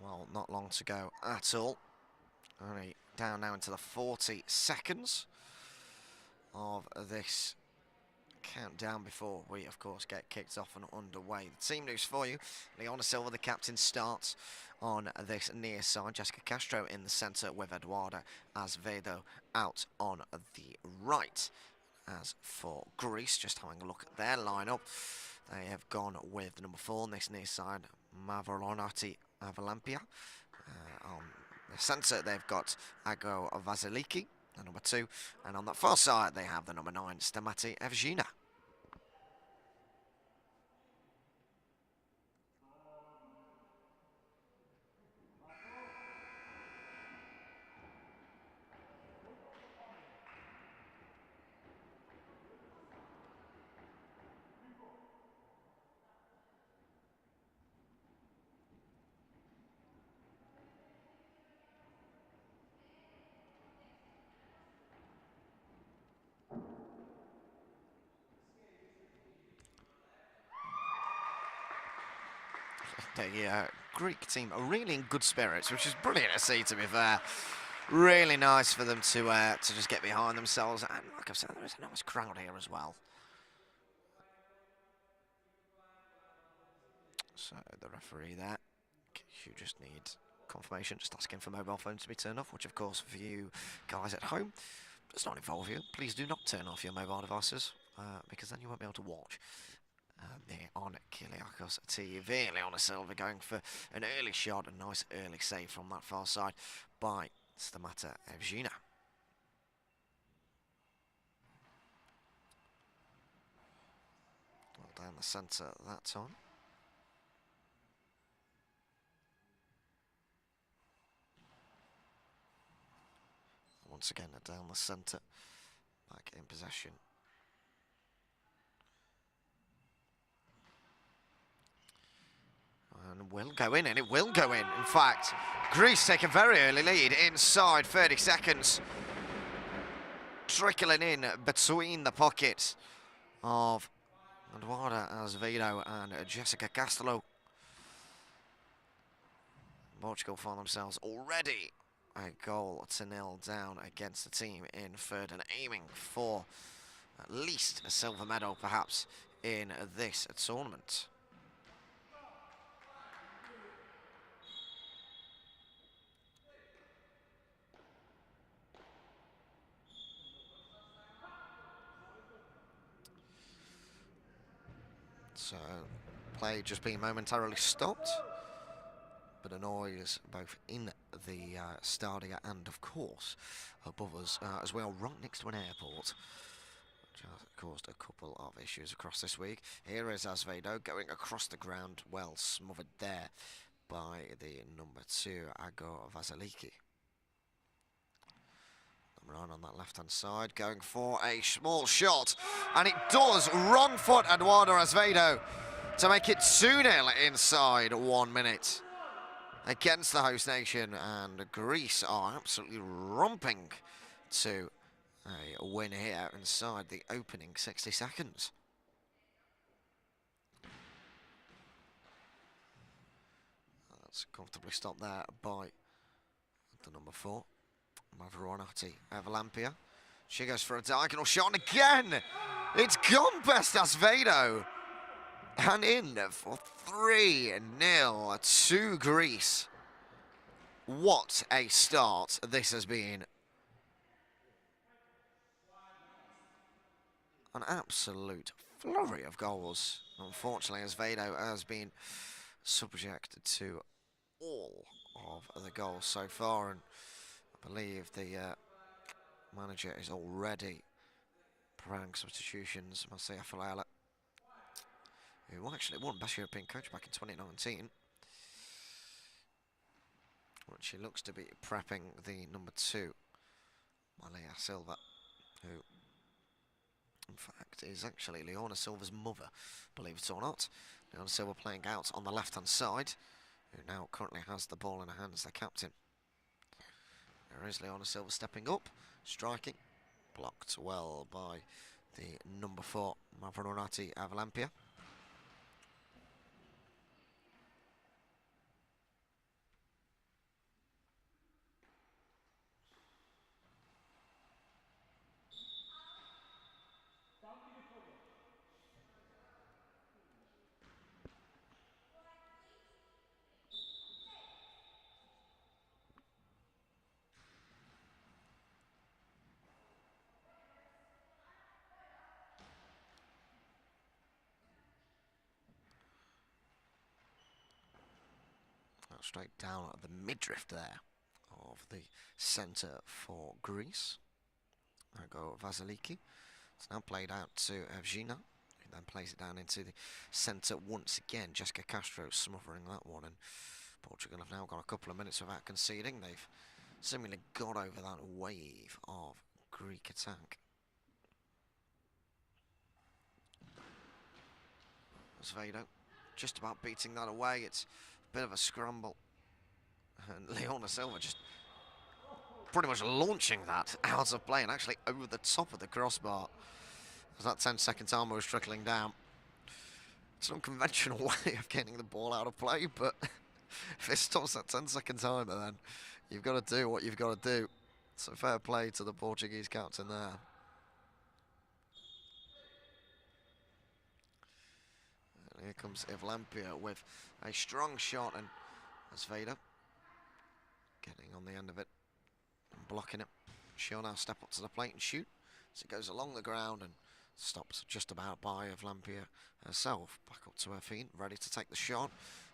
Well, not long to go at all. Only down now into the 40 seconds of this countdown before we, of course, get kicked off and underway. The team news for you: Leona Silva, the captain, starts on this near side. Jessica Castro in the centre with Eduarda Azevedo out on the right. As for Greece, just having a look at their lineup, they have gone with number 4 on this near side, Mavronati Avalampia. On the centre, they've got Ago Vasiliki, the number 2, and on that far side, they have the number 9, Stamati Evgena. The Greek team are really in good spirits, which is brilliant to see, to be fair. Really nice for them to just get behind themselves. And like I've said, there is a nice crowd here as well. So the referee there, you just need confirmation, just asking for mobile phones to be turned off, which of course for you guys at home does not involve you. Please do not turn off your mobile devices, because then you won't be able to watch. There on Kyriakos TV, Leona Silva going for an early shot, a nice early save from that far side by Stamata Evgena. Well, down the centre that time. Once again, down the centre, back in possession. And will go in, and it will go in. In fact, Greece take a very early lead inside 30 seconds. Trickling in between the pockets of Eduarda Azevedo and Jessica Castro. Portugal find themselves already a 0-0 down against the team in third and aiming for at least a silver medal, perhaps, in this tournament. So, play just being momentarily stopped, but a noise both in the stadia and, of course, above us as well, right next to an airport, which has caused a couple of issues across this week. Here is Azevedo going across the ground, well smothered there by the number 2, Ago Vasiliki. Run on that left-hand side, going for a small shot, and it does. Wrong foot, Eduardo Azevedo, to make it 2-0 inside 1 minute against the host nation, and Greece are absolutely romping to a win here inside the opening 60 seconds. That's comfortably stopped there by the number 4. Mavronati Avalampia. She goes for a diagonal shot, and again, it's gone past Azevedo. And in for 3-0 to Greece. What a start this has been. An absolute flurry of goals. Unfortunately, Azevedo has been subject to all of the goals so far, and I believe the manager is already preparing substitutions. Marcia Falala, who actually won Best European Coach back in 2019. But she looks to be prepping the number 2, Malia Silva, who, in fact, is actually Leona Silva's mother, believe it or not. Leona Silva playing out on the left-hand side, who now currently has the ball in her hands, the captain. There is Leona Silva stepping up, striking, blocked well by the number 4, Mavronati Avalampia. straight down at the midriff there of the centre for Greece. There go Vasiliki. It's now played out to Evgina, who then plays it down into the centre once again. Jessica Castro smothering that one, and Portugal have now got a couple of minutes without conceding. They've seemingly got over that wave of Greek attack. Svedo just about beating that away. It's a bit of a scramble. And Leona Silva just pretty much launching that out of play and actually over the top of the crossbar. As that 10-second timer was trickling down. It's an unconventional way of getting the ball out of play, but if it stops that 10-second timer, then you've got to do what you've got to do. So fair play to the Portuguese captain there. And here comes Evlampia with a strong shot, and Sveda getting on the end of it and blocking it. She'll now step up to the plate and shoot. So it goes along the ground and stops just about by Evlampia herself. Back up to her feet, ready to take the shot.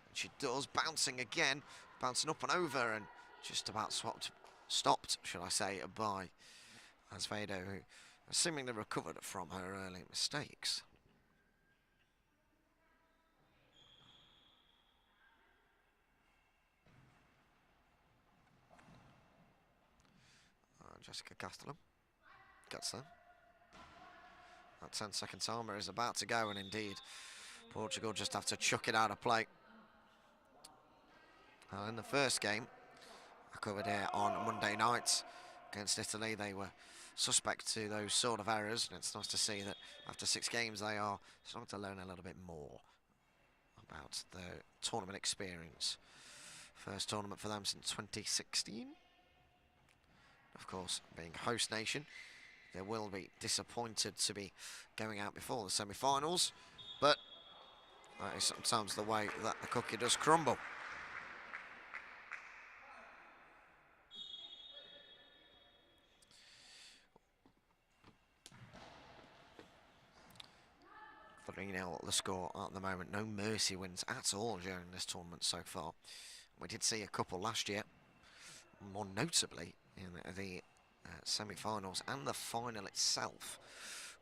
And she does, bouncing again, bouncing up and over, and just about stopped, should I say, by Azevedo, who has seemingly recovered from her early mistakes. Jessica Castellum gets there. That 10-second timer is about to go, and indeed, Portugal just have to chuck it out of play. In the first game, I covered here on Monday night against Italy, they were suspect to those sort of errors, and it's nice to see that after 6 games they are starting to learn a little bit more about the tournament experience. First tournament for them since 2016. Of course, being host nation, they will be disappointed to be going out before the semi-finals, but that is sometimes the way that the cookie does crumble. The score at the moment. No mercy wins at all during this tournament so far. We did see a couple last year, more notably in the semi-finals and the final itself.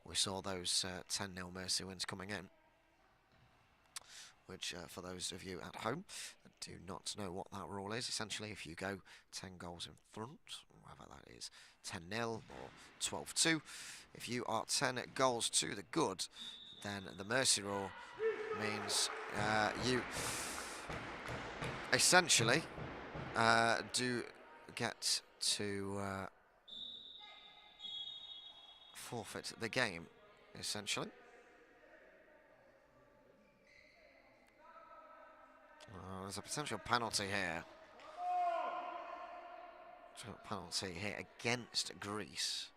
We saw those 10-0 mercy wins coming in, which for those of you at home that do not know what that rule is, essentially if you go 10 goals in front, whether that is 10-0 or 12-2, if you are 10 goals to the good, then the mercy rule means you essentially do get to forfeit the game, essentially. There's a potential penalty here. Penalty here against Greece.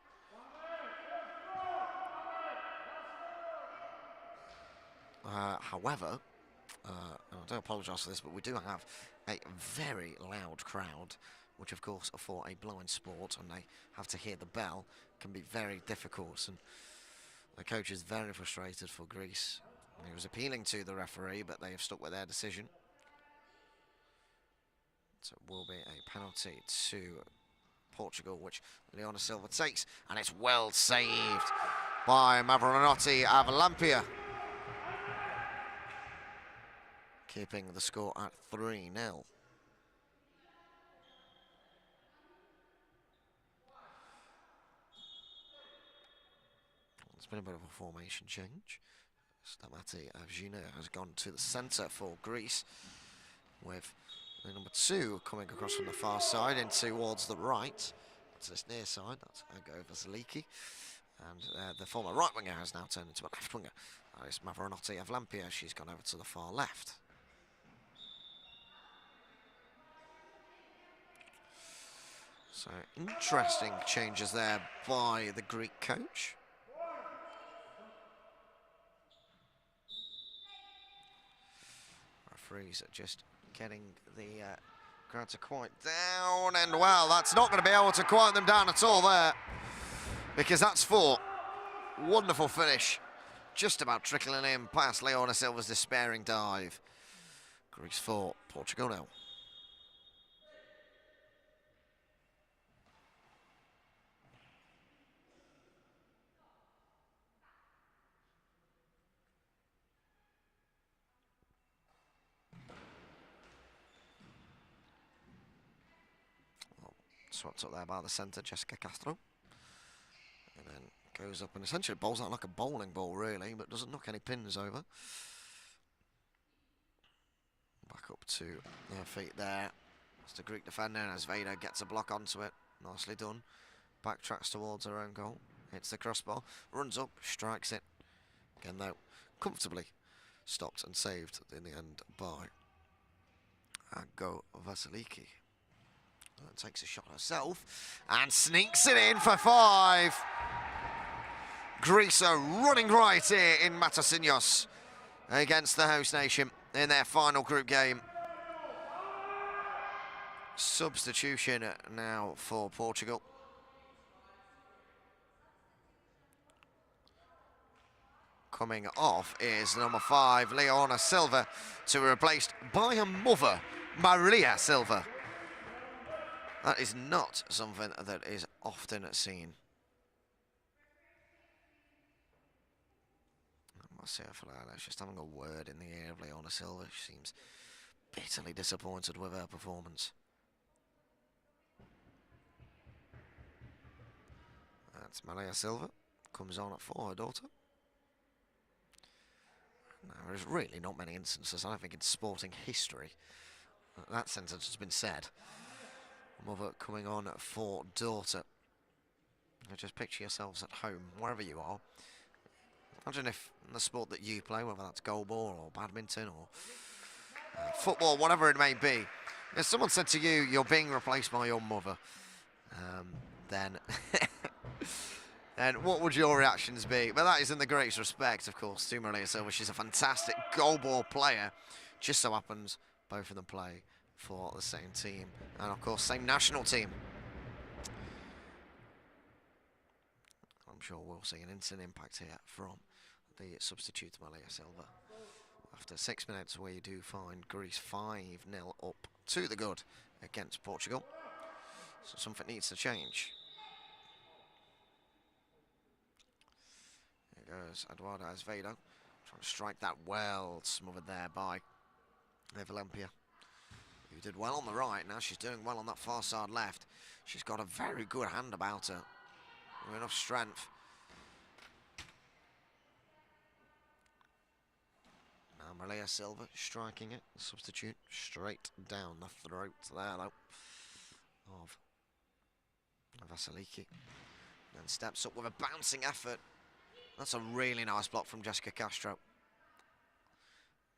However, I do apologise for this, but we do have a very loud crowd, which of course for a blind sport, and they have to hear the bell, can be very difficult, and the coach is very frustrated for Greece. He was appealing to the referee, but they have stuck with their decision. So it will be a penalty to Portugal, which Leona Silva takes, and it's well saved by Mavronotti Avalampia, keeping the score at 3-0. There's been a bit of a formation change. Stamati Evgina has gone to the centre for Greece, with the number 2 coming across from the far side in towards the right. That's this near side, that's Ergo Vasiliki. And the former right winger has now turned into a left winger. That is Mavronotti Avlampia. She's gone over to the far left. So interesting changes there by the Greek coach. Referees are just getting the crowd to quiet down, and well, that's not going to be able to quiet them down at all there, because that's 4. Wonderful finish, just about trickling in past Leona Silva's despairing dive. Greece 4, Portugal 0. Swapped up there by the centre, Jessica Castro. And then goes up and essentially bowls out like a bowling ball, really, but doesn't knock any pins over. Back up to her feet there. It's the Greek defender, and as Vader gets a block onto it. Nicely done. Backtracks towards her own goal. Hits the crossbar. Runs up, strikes it. Again, though, comfortably stopped and saved in the end by Aggo Vasiliki. And takes a shot herself and sneaks it in for 5. Greece are running right here in Matosinhos against the host nation in their final group game. Substitution now for Portugal. Coming off is number 5, Leona Silva, to be replaced by her mother, Maria Silva. That is not something that is often seen. Marcia just having a word in the ear of Leona Silva. She seems bitterly disappointed with her performance. That's Maria Silva. Comes on for her daughter. Now, there's really not many instances, I don't think, in sporting history that sentence has been said. Mother coming on for daughter. Now just picture yourselves at home, wherever you are. Imagine if in the sport that you play, whether that's goalball or badminton or football, whatever it may be, if someone said to you, you're being replaced by your mother, then and what would your reactions be? But that is in the greatest respect, of course, to Maria Silva. She's a fantastic goalball player. Just so happens both of them play for the same team and, of course, same national team. I'm sure we'll see an instant impact here from the substitute Maria Silva. After 6 minutes, we do find Greece 5-0 up to the good against Portugal. So something needs to change. Here goes Eduardo Azevedo, trying to strike that well, smothered there by Evelympia, who did well on the right. Now she's doing well on that far side left. She's got a very good hand about her, with enough strength. Now Maria Silva striking it, substitute, straight down the throat there, though, of Vasiliki. Then steps up with a bouncing effort. That's a really nice block from Jessica Castro.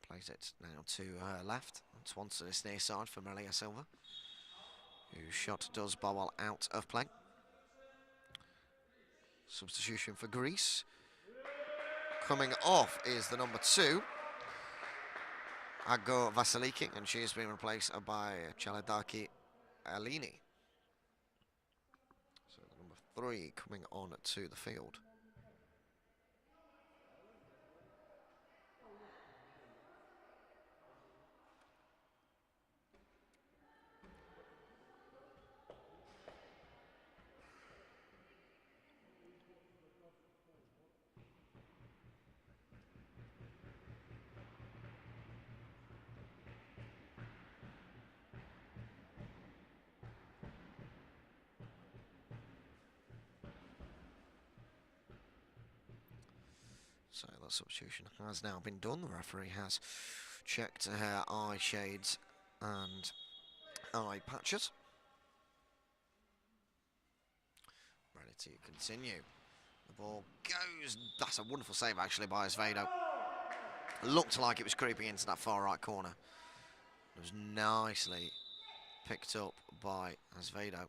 Plays it now to her left. It's once to this near side for Maria Silva, whose shot does bowl out of play. Substitution for Greece. Coming off is the number 2, Aggo Vasiliki, and she has been replaced by Chaladaki Alini. So the number 3 coming on to the field. So that substitution has now been done. The referee has checked her eye shades and eye patches. Ready to continue. The ball goes. That's a wonderful save actually by Azevedo. Looked like it was creeping into that far right corner. It was nicely picked up by Azevedo.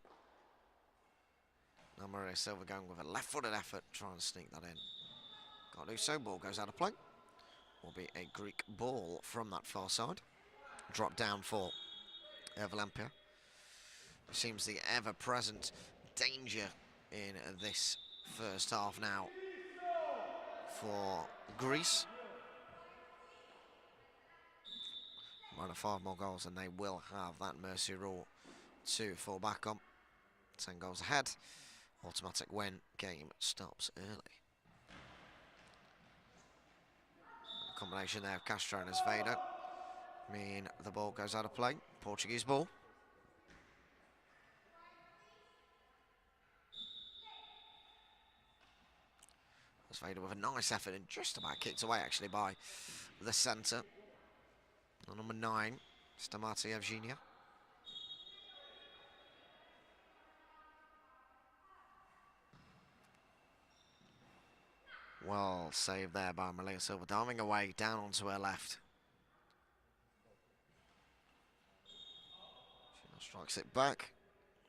Now Maria Silva going with a left-footed effort, trying to sneak that in. Can't do so, ball goes out of play. Will be a Greek ball from that far side. Drop down for Evelympia. Seems the ever-present danger in this first half now for Greece. One of 5 more goals and they will have that mercy rule to fall back on. 10 goals ahead. Automatic win. Game stops early. Combination there of Castro and Azevedo mean the ball goes out of play. Portuguese ball. That's Vader with a nice effort and just about kicked away actually by the centre. Number 9, Stamati Evgenia. Well saved there by Malia Silva, diving away down onto her left. She strikes it back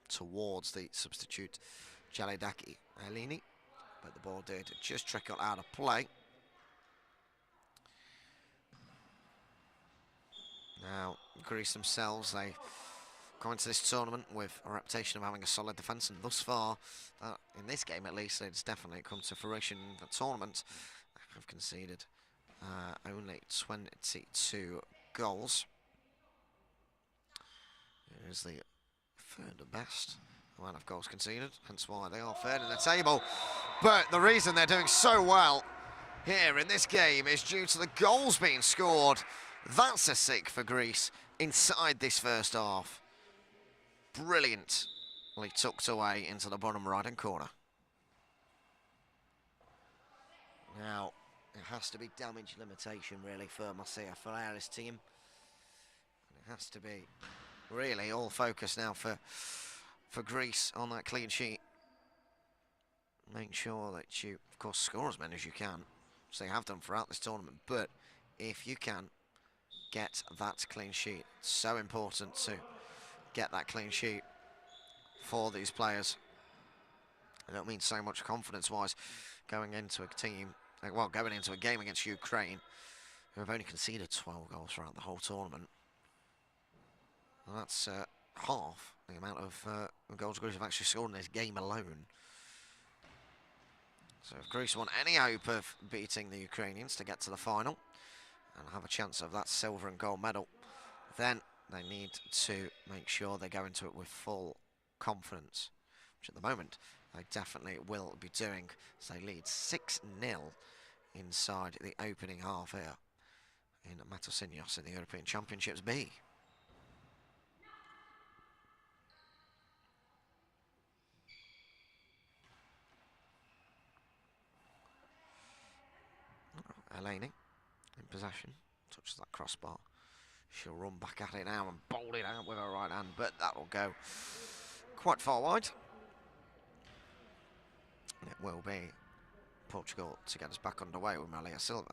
towards the substitute Jaledaki Elini, but the ball did just trickle out of play. Now, Greece themselves, they go into this tournament with a reputation of having a solid defence, and thus far, in this game at least, it's definitely come to fruition. The tournament have conceded only 22 goals. It is the third best amount of goals conceded, hence why they are third in the table. But the reason they're doing so well here in this game is due to the goals being scored. That's a sick for Greece inside this first half. Brilliantly tucked away into the bottom right-hand corner. Now, it has to be damage limitation, really, for Marcia Ferreira's team. And it has to be, really, all focus now for Greece on that clean sheet. Make sure that you, of course, score as many as you can, as they have done throughout this tournament. But if you can get that clean sheet, it's so important to get that clean sheet for these players. I don't mean so much confidence-wise going into a team, well, going into a game against Ukraine, who have only conceded 12 goals throughout the whole tournament. And that's half the amount of goals Greece have actually scored in this game alone. So if Greece want any hope of beating the Ukrainians to get to the final and have a chance of that silver and gold medal, then they need to make sure they go into it with full confidence, which at the moment they definitely will be doing. So they lead 6-0 inside the opening half here in Matosinhos in the European Championships B. Eleni in possession, touches that crossbar. She'll run back at it now and bowl it out with her right hand, but that'll go quite far wide. And it will be Portugal to get us back underway with Malia Silva.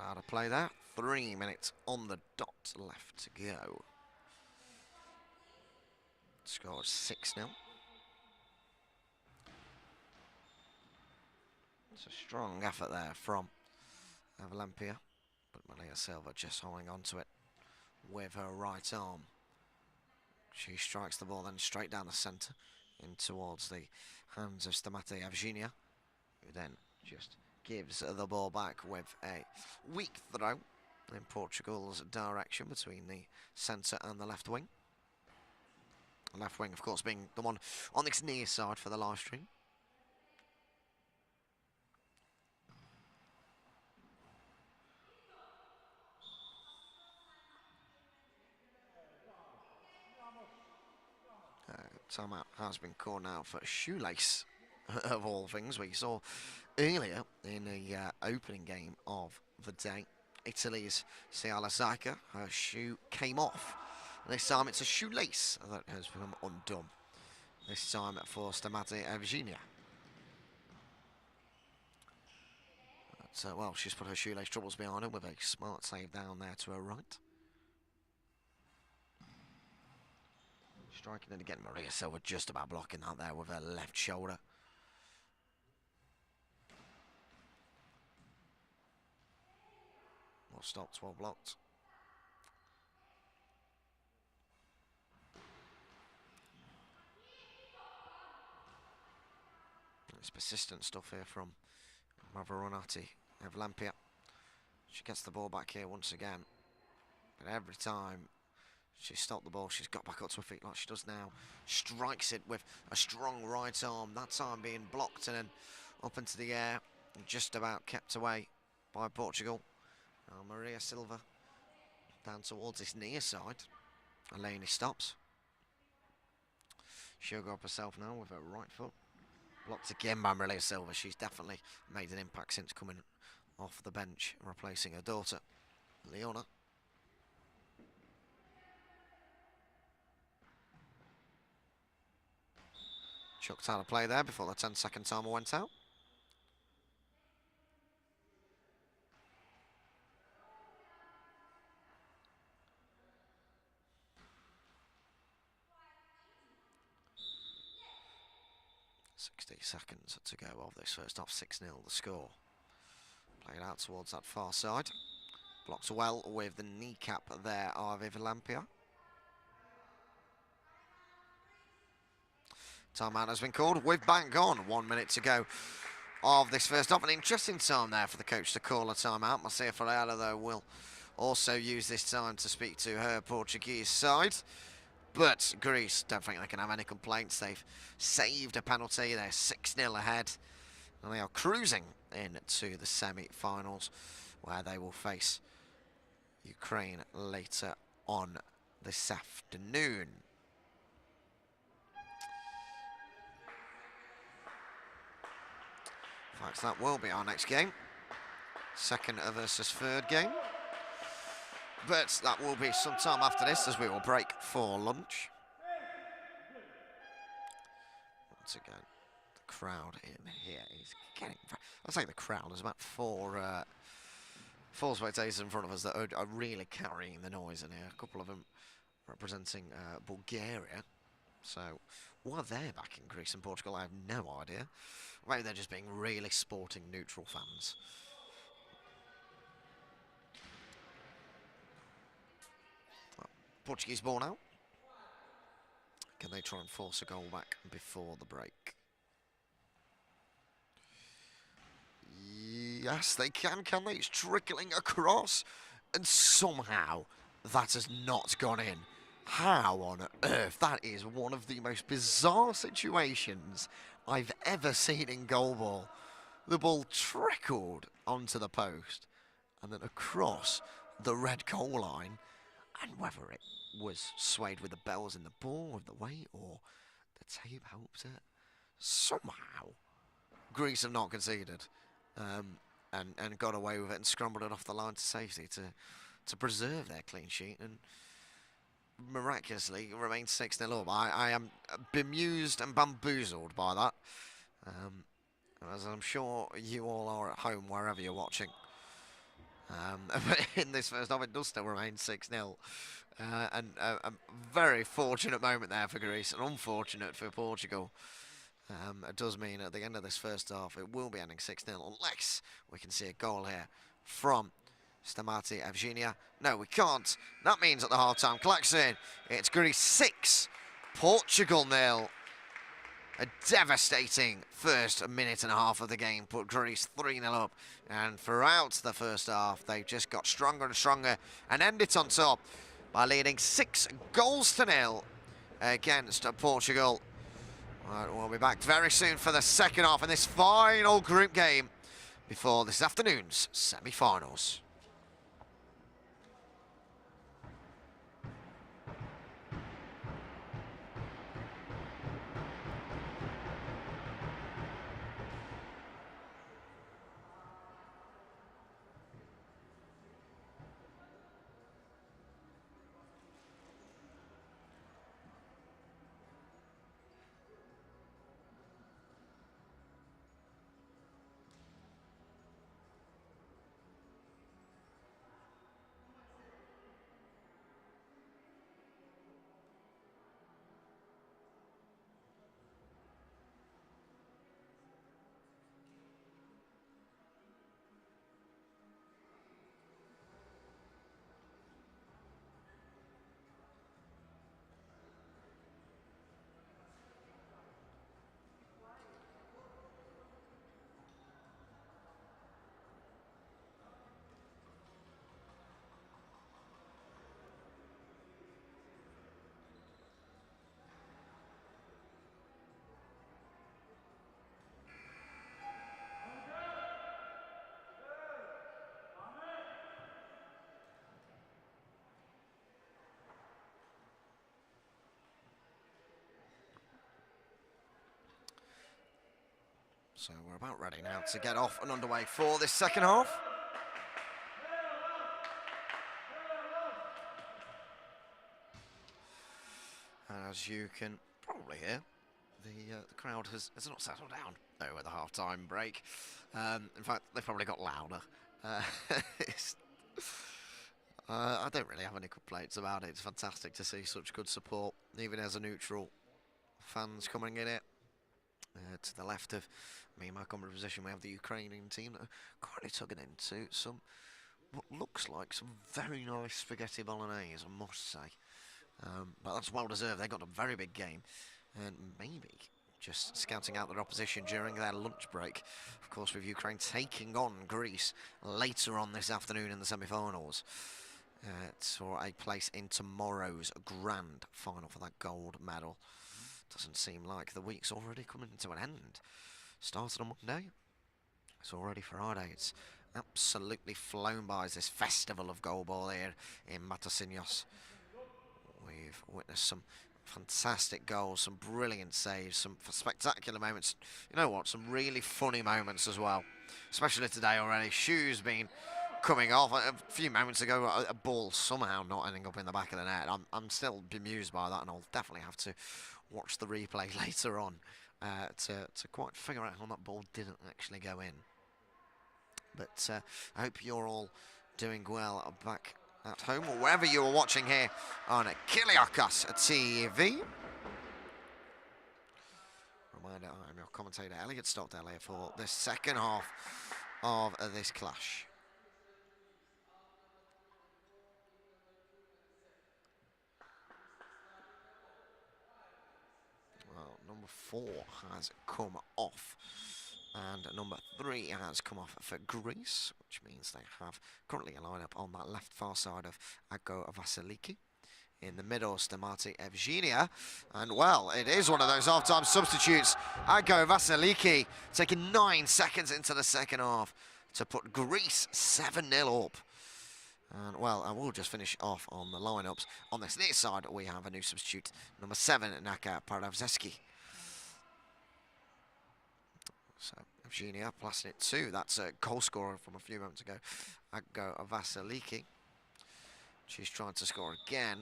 Out of play there. 3 minutes on the dot left to go. Scored 6-0. It's a strong effort there from Avalampia, but Malia Silva just holding on to it with her right arm. She strikes the ball then straight down the centre in towards the hands of Stamati Evgenia, who then just gives the ball back with a weak throw in Portugal's direction between the centre and the left wing. The left wing, of course, being the one on this near side for the live stream. Timeout has been called now for shoelace, of all things. We saw earlier in the opening game of the day, Italy's Siala Zaka, her shoe came off. This time it's a shoelace that has become undone. This time for Stamati Evgenia. But, well, she's put her shoelace troubles behind her with a smart save down there to her right. Striking it again, Maria Silva just about blocking that there with her left shoulder. Well stopped, well blocked. It's persistent stuff here from Mavronaty Evlampia. She gets the ball back here once again. But every time she stopped the ball, she's got back up to her feet like she does now. Strikes it with a strong right arm. That time being blocked and then up into the air. And just about kept away by Portugal. Now Maria Silva down towards this near side. Eleni stops. She'll go up herself now with her right foot. Blocked again by Maria Silva. She's definitely made an impact since coming off the bench, replacing her daughter, Leona. Chucked out of play there before the 10-second timer went out. Seconds to go of this first half. 6-0 the score. Played out towards that far side. Blocked well with the kneecap there of Evlampia. Timeout has been called with bang on. 1 minute to go of this first half. An interesting time there for the coach to call a timeout. Marcia Ferreira, though, will also use this time to speak to her Portuguese side. But Greece don't think they can have any complaints. They've saved a penalty. They're 6-0 ahead. And they are cruising into the semi-finals, where they will face Ukraine later on this afternoon. In fact, that will be our next game. Second versus third game. But that will be sometime after this, as we will break for lunch. Once again, the crowd in here is getting... I'll say the crowd. There's about four spectators in front of us that are really carrying the noise in here. A couple of them representing Bulgaria. So, why they're back in Greece and Portugal, I have no idea. Maybe they're just being really sporting neutral fans. Portuguese ball now. Can they try and force a goal back before the break? Yes, they can they? It's trickling across. And somehow that has not gone in. How on earth? That is one of the most bizarre situations I've ever seen in goalball. The ball trickled onto the post and then across the red goal line. And whether it was swayed with the bells in the ball, with the weight, or the tape helped it, somehow Greece have not conceded and got away with it and scrambled it off the line to safety to preserve their clean sheet and miraculously remain 6-0 up. I am bemused and bamboozled by that, as I'm sure you all are at home wherever you're watching. But in this first half, it does still remain 6-0. And a very fortunate moment there for Greece, and unfortunate for Portugal. It does mean at the end of this first half, it will be ending 6-0, unless we can see a goal here from Stamati Evgenia. No, we can't. That means at the half-time klaxon, it's Greece 6, Portugal 0. A devastating first minute and a half of the game put Greece 3-0 up. And throughout the first half, they've just got stronger and stronger and end it on top by leading 6-0 against Portugal. Right, we'll be back very soon for the second half in this final group game before this afternoon's semi-finals. So we're about ready now to get off and underway for this second half. And as you can probably hear, the crowd has not settled down over the half-time break. In fact, they've probably got louder. I don't really have any complaints about it. It's fantastic to see such good support, even as a neutral. Fans coming in it. To the left of me in my commentary position, we have the Ukrainian team that are currently tugging into some what looks like some very nice spaghetti bolognese, I must say. But that's well deserved. They got a very big game, and maybe just scouting out their opposition during their lunch break. Of course, with Ukraine taking on Greece later on this afternoon in the semi-finals for a place in tomorrow's grand final for that gold medal. Doesn't seem like the week's already coming to an end. Started on Monday. It's already Friday. It's absolutely flown by as this festival of goalball here in Matosinhos. We've witnessed some fantastic goals, some brilliant saves, some spectacular moments. You know what? Some really funny moments as well. Especially today already. Shoes been coming off. A few moments ago, a ball somehow not ending up in the back of the net. I'm still bemused by that, and I'll definitely have to watch the replay later on to quite figure out how that ball didn't actually go in. But I hope you're all doing well back at home or wherever you're watching here on Kyliakos TV. Reminder, I'm your commentator Elliot Stockdale here for the second half of this clash. Well, number 4 has come off, and number 3 has come off for Greece, which means they have currently a lineup on that left far side of Aggo Vasiliki. In the middle, Stamati Evgenia. And, well, it is one of those half-time substitutes. Aggo Vasiliki taking 9 seconds into the second half to put Greece 7-0 up. And, well, I will just finish off on the lineups. On this near side, we have a new substitute, number 7, Naka Paravzeski. So, Evgenia passing it to, that's a goal scorer from a few moments ago, Aggo Vasiliki. She's trying to score again,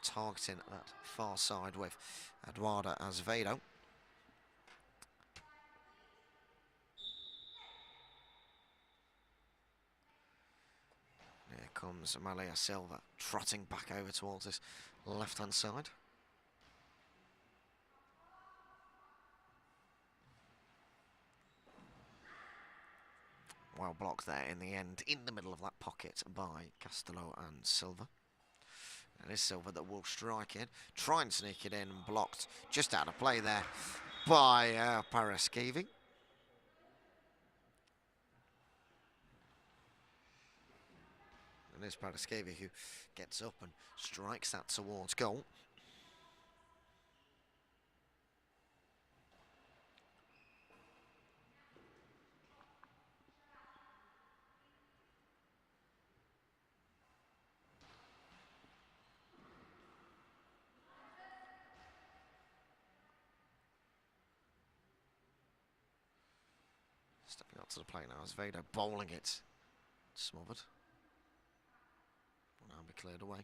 targeting that far side with Eduarda Azevedo. Here comes Amalia Silva trotting back over towards this left-hand side. Well blocked there in the end, in the middle of that pocket by Castello and Silva. And it is Silva that will strike it, try and sneak it in, and blocked just out of play there by Paraskevi. And it's Paraskevi who gets up and strikes that towards goal. Stepping up to the plate now, as Vader bowling it. Smothered. Will now be cleared away.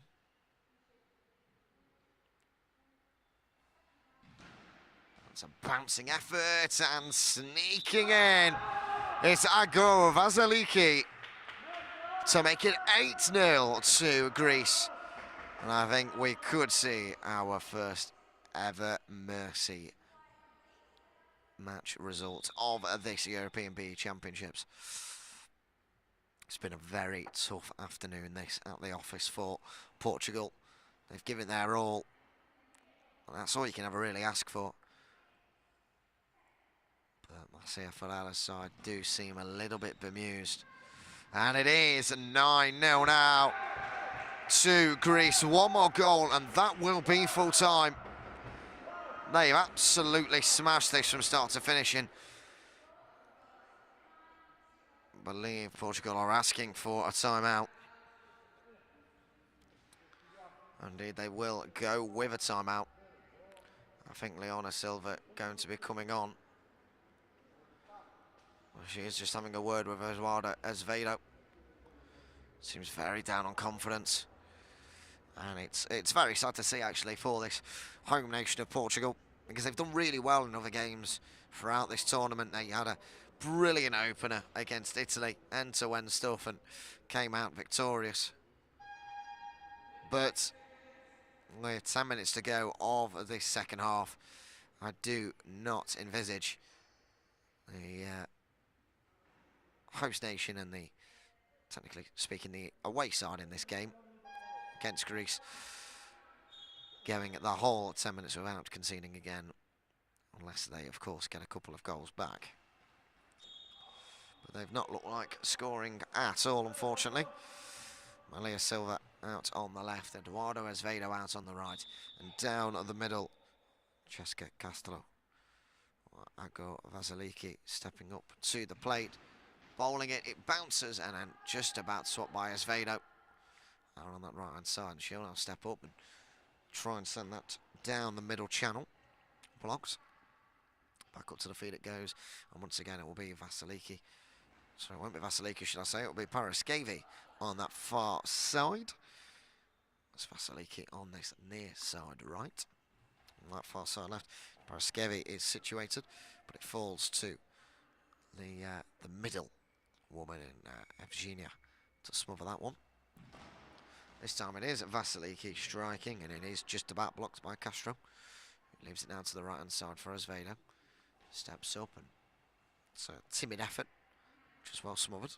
That's a bouncing effort and sneaking in. It's Aggo Vasiliki to make it 8-0 to Greece. And I think we could see our first ever Mercy match result of this European BE Championships. It's been a very tough afternoon this at the office for Portugal. They've given their all. And that's all you can ever really ask for. But Marcia Ferreira's side do seem a little bit bemused. And it is 9-0 now to Greece. One more goal and that will be full time. They've absolutely smashed this from start to finish. I believe Portugal are asking for a timeout. Indeed, they will go with a timeout. I think Leona Silva going to be coming on. She is just having a word with Eduardo Azevedo. Seems very down on confidence. And it's very sad to see, actually, for this home nation of Portugal, because they've done really well in other games throughout this tournament. They had a brilliant opener against Italy, end-to-end stuff, and came out victorious. But with 10 minutes to go of this second half, I do not envisage the host nation and the, technically speaking, the away side in this game against Greece going the whole 10 minutes without conceding again, unless they, of course, get a couple of goals back. But they've not looked like scoring at all, unfortunately. Malia Silva out on the left, Eduardo Azevedo out on the right, and down the middle, Cheska Castelo. Ago Vasiliki stepping up to the plate, bowling it, it bounces, and then just about swapped by Azevedo. Out on that right hand side, and she'll now step up and try and send that down the middle channel. Blocks. Back up to the feet it goes, and once again it will be Vasiliki. So it won't be Vasiliki, should I say, it will be Paraskevi on that far side. That's Vasiliki on this near side right. On that far side left, Paraskevi is situated, but it falls to the middle woman in Evgenia to smother that one. This time it is Vasiliki striking, and it is just about blocked by Castro. He leaves it now to the right-hand side for Azevedo. Steps up, and it's a timid effort, which is well smothered.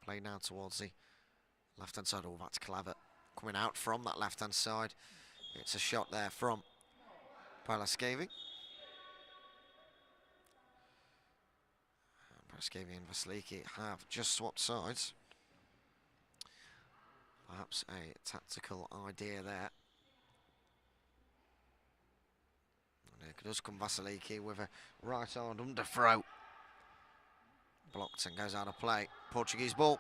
Play now towards the left-hand side. Oh, that's clever. Coming out from that left-hand side. It's a shot there from Paraskevi. Paraskevi and Vasiliki have just swapped sides. Perhaps a tactical idea there. And here does come Vasiliki with a right-hand underthrow. Blocked and goes out of play. Portuguese ball.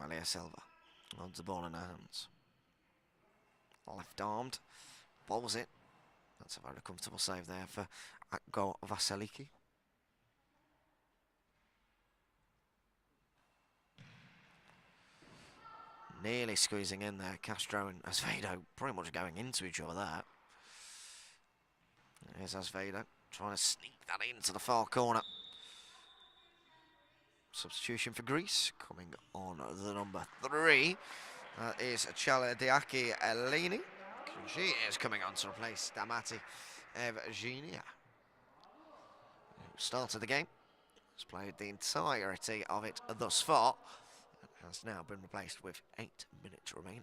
Malia Silva holds the ball in her hands. Left-armed, bowls it. That's a very comfortable save there for Ago Vasiliki. Nearly squeezing in there, Castro and Azevedo pretty much going into each other there. Here's Azevedo trying to sneak that into the far corner. Substitution for Greece, coming on the number 3. That is Chaladiaki Eleni. She is coming on to replace Damati Evgenia, who started the game, has played the entirety of it thus far, and has now been replaced with 8 minutes remaining.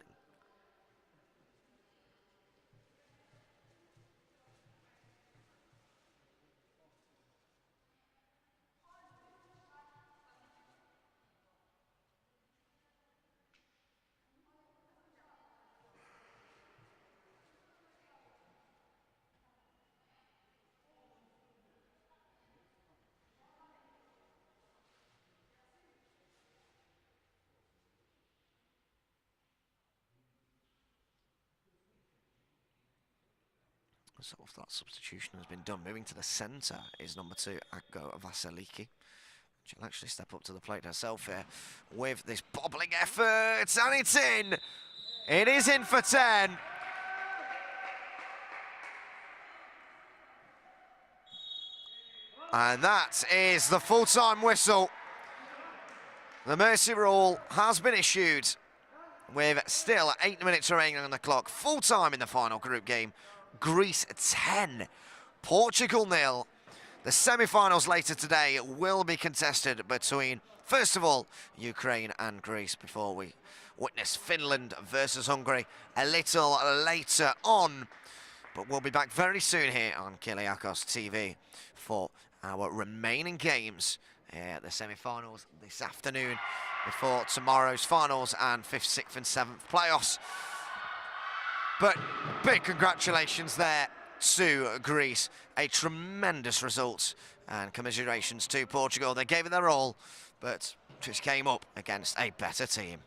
So if that substitution has been done, moving to the centre is number 2, Ago Vasiliki. She'll actually step up to the plate herself here with this bobbling effort, and it's in! It is in for 10. And that is the full-time whistle. The mercy rule has been issued with still 8 minutes remaining on the clock. Full-time in the final group game. Greece 10, Portugal 0. The semi-finals later today will be contested between, first of all, Ukraine and Greece, before we witness Finland versus Hungary a little later on. But we'll be back very soon here on Kyriakos TV for our remaining games at the semi-finals this afternoon before tomorrow's finals and 5th, 6th and 7th playoffs. But big congratulations there to Greece. A tremendous result, and commiserations to Portugal. They gave it their all, but just came up against a better team.